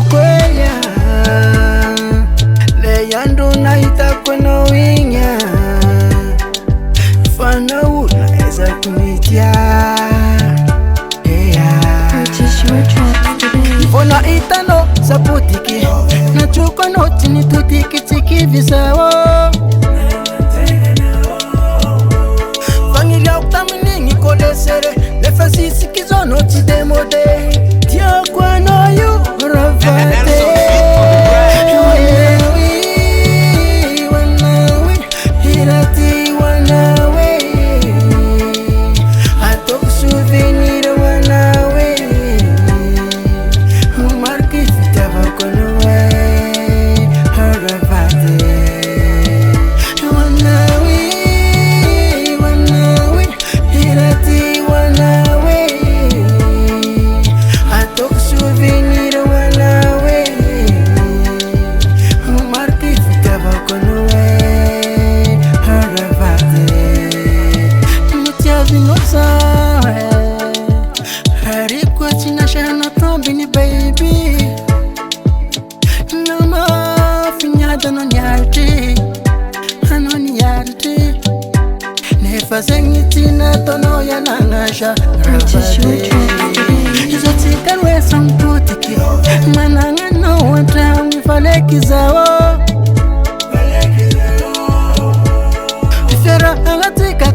kukweya leyandu naita kweno winya fana una eza kunitia Fona itano saputiki na chuko noti ni tutiki tiki visawo Fangilia utamini nikole sere Nefasi sikizo noti demode Tia kwa no yu ravate Wanawi, hirati wanawe Atok souvenir wanawe Mumarki fitava konowe Haravate Wanawi, hirati wanawe Atok souvenir wanawe Mumarki fitava konowe Haravate Mutia vinosa Harikwa china shana tombini baby Nama finyada no nyarti Ano nyarti Nefa zengitina tono ya nangasha Rabate Izo tikanwe samputiki Mananga no wata mifaleki zawo Fera angatika